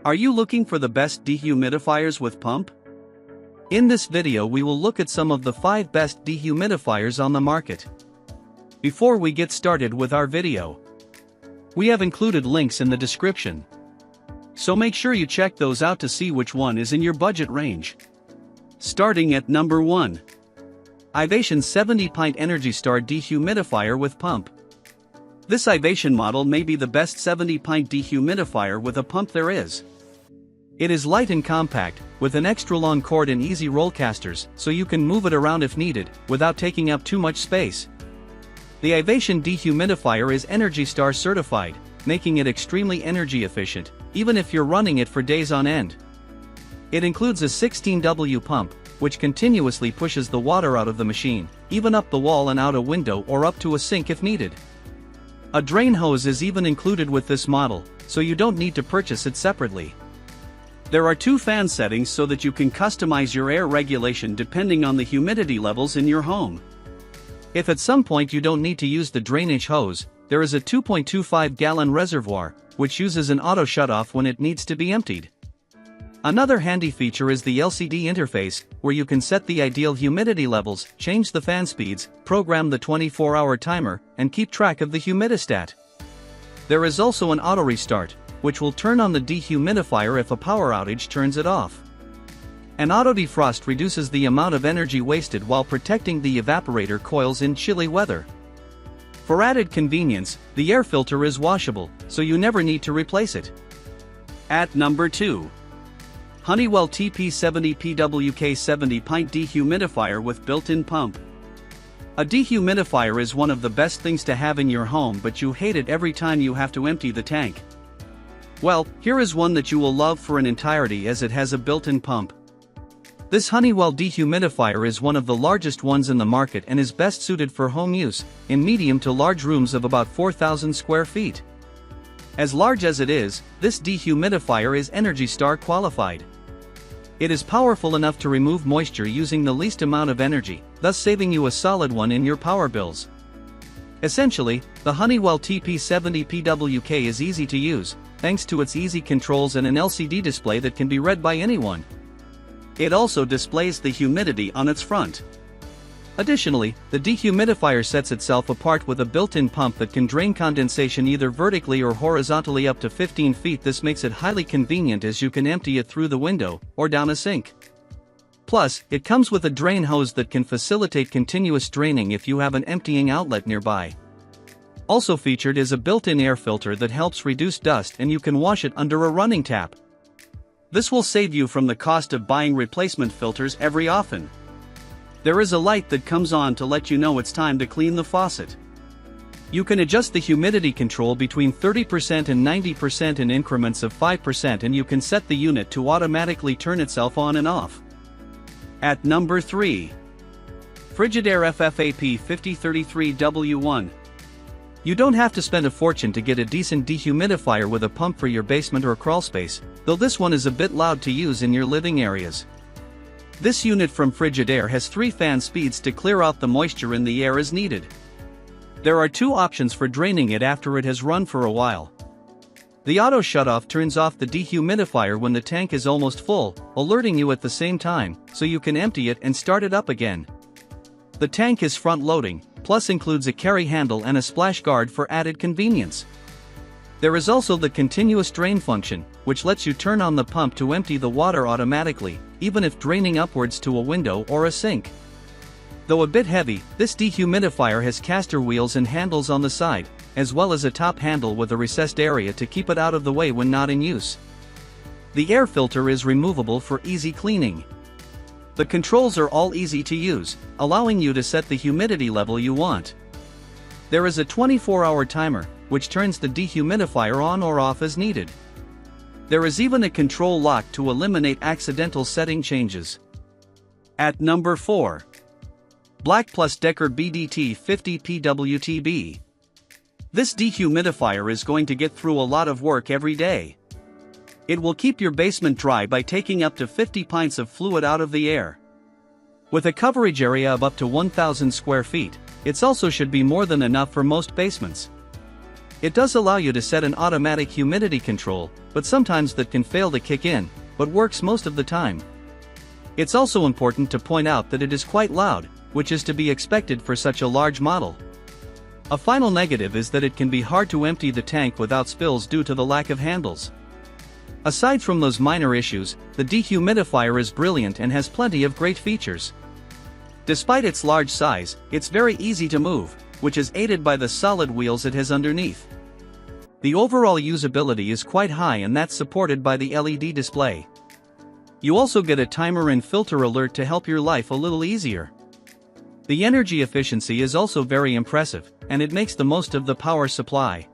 Are you looking for the best dehumidifiers with pump? In this video we will look at some of the 5 best dehumidifiers on the market. Before we get started with our video, we have included links in the description, so make sure you check those out to see which one is in your budget range. Starting at number 1. Ivation 70 Pint Energy Star Dehumidifier with Pump. This Ivation model may be the best 70 pint dehumidifier with a pump there is. It is light and compact, with an extra long cord and easy roll casters, so you can move it around if needed, without taking up too much space. The Ivation dehumidifier is Energy Star certified, making it extremely energy efficient, even if you're running it for days on end. It includes a 16W pump, which continuously pushes the water out of the machine, even up the wall and out a window or up to a sink if needed. A drain hose is even included with this model, so you don't need to purchase it separately. There are 2 fan settings so that you can customize your air regulation depending on the humidity levels in your home. If at some point you don't need to use the drainage hose, there is a 2.25-gallon reservoir, which uses an auto shutoff when it needs to be emptied. Another handy feature is the LCD interface, where you can set the ideal humidity levels, change the fan speeds, program the 24-hour timer, and keep track of the humidistat. There is also an auto restart, which will turn on the dehumidifier if a power outage turns it off. An auto defrost reduces the amount of energy wasted while protecting the evaporator coils in chilly weather. For added convenience, the air filter is washable, so you never need to replace it. At number 2. Honeywell TP70 70 Pint Dehumidifier with Built-in Pump. A dehumidifier is one of the best things to have in your home, but you hate it every time you have to empty the tank. Well, here is one that you will love for an entirety as it has a built-in pump. This Honeywell dehumidifier is one of the largest ones in the market and is best suited for home use, in medium to large rooms of about 4,000 square feet. As large as it is, this dehumidifier is Energy Star qualified. It is powerful enough to remove moisture using the least amount of energy, thus saving you a solid one in your power bills. Essentially, the Honeywell TP70 is easy to use, thanks to its easy controls and an LCD display that can be read by anyone. It also displays the humidity on its front. Additionally, the dehumidifier sets itself apart with a built-in pump that can drain condensation either vertically or horizontally up to 15 feet. This makes it highly convenient as you can empty it through the window or down a sink. Plus, it comes with a drain hose that can facilitate continuous draining if you have an emptying outlet nearby. Also featured is a built-in air filter that helps reduce dust, and you can wash it under a running tap. This will save you from the cost of buying replacement filters every often. There is a light that comes on to let you know it's time to clean the faucet. You can adjust the humidity control between 30% and 90% in increments of 5%, and you can set the unit to automatically turn itself on and off. At number 3. Frigidaire FFAP5033W1. You don't have to spend a fortune to get a decent dehumidifier with a pump for your basement or crawl space, though this one is a bit loud to use in your living areas. This unit from Frigidaire has 3 fan speeds to clear out the moisture in the air as needed. There are 2 options for draining it after it has run for a while. The auto shutoff turns off the dehumidifier when the tank is almost full, alerting you at the same time, so you can empty it and start it up again. The tank is front-loading, plus includes a carry handle and a splash guard for added convenience. There is also the continuous drain function, which lets you turn on the pump to empty the water automatically, even if draining upwards to a window or a sink. Though a bit heavy, this dehumidifier has caster wheels and handles on the side, as well as a top handle with a recessed area to keep it out of the way when not in use. The air filter is removable for easy cleaning. The controls are all easy to use, allowing you to set the humidity level you want. There is a 24-hour timer, which turns the dehumidifier on or off as needed. There is even a control lock to eliminate accidental setting changes. At number 4. BLACK+DECKER BDT50PWTB. This dehumidifier is going to get through a lot of work every day. It will keep your basement dry by taking up to 50 pints of fluid out of the air. With a coverage area of up to 1,000 square feet, it also should be more than enough for most basements. It does allow you to set an automatic humidity control, but sometimes that can fail to kick in, but works most of the time. It's also important to point out that it is quite loud, which is to be expected for such a large model. A final negative is that it can be hard to empty the tank without spills due to the lack of handles. Aside from those minor issues, the dehumidifier is brilliant and has plenty of great features. Despite its large size, it's very easy to move, which is aided by the solid wheels it has underneath. The overall usability is quite high, and that's supported by the LED display. You also get a timer and filter alert to help your life a little easier. The energy efficiency is also very impressive, and it makes the most of the power supply.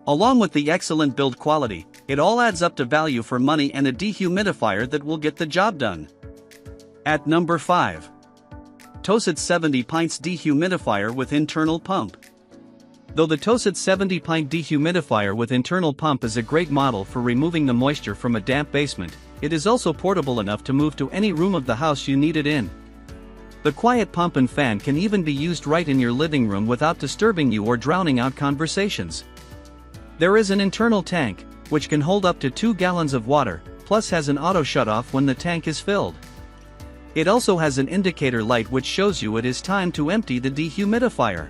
Along with the excellent build quality, it all adds up to value for money and a dehumidifier that will get the job done. At number 5. Tosot 70 Pints Dehumidifier with Internal Pump. Though the Tosot 70 Pint Dehumidifier with internal pump is a great model for removing the moisture from a damp basement, it is also portable enough to move to any room of the house you need it in. The quiet pump and fan can even be used right in your living room without disturbing you or drowning out conversations. There is an internal tank, which can hold up to 2 gallons of water, plus has an auto shutoff when the tank is filled. It also has an indicator light which shows you it is time to empty the dehumidifier.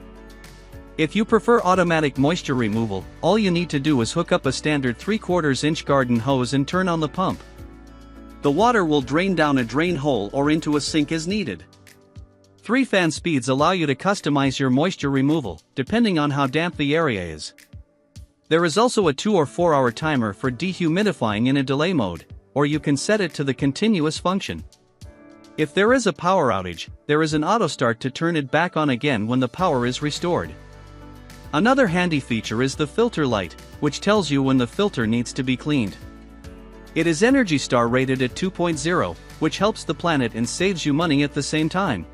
If you prefer automatic moisture removal, all you need to do is hook up a standard 3/4 inch garden hose and turn on the pump. The water will drain down a drain hole or into a sink as needed. 3 fan speeds allow you to customize your moisture removal, depending on how damp the area is. There is also a 2 or 4 hour timer for dehumidifying in a delay mode, or you can set it to the continuous function. If there is a power outage, there is an auto start to turn it back on again when the power is restored. Another handy feature is the filter light, which tells you when the filter needs to be cleaned. It is Energy Star rated at 2.0, which helps the planet and saves you money at the same time.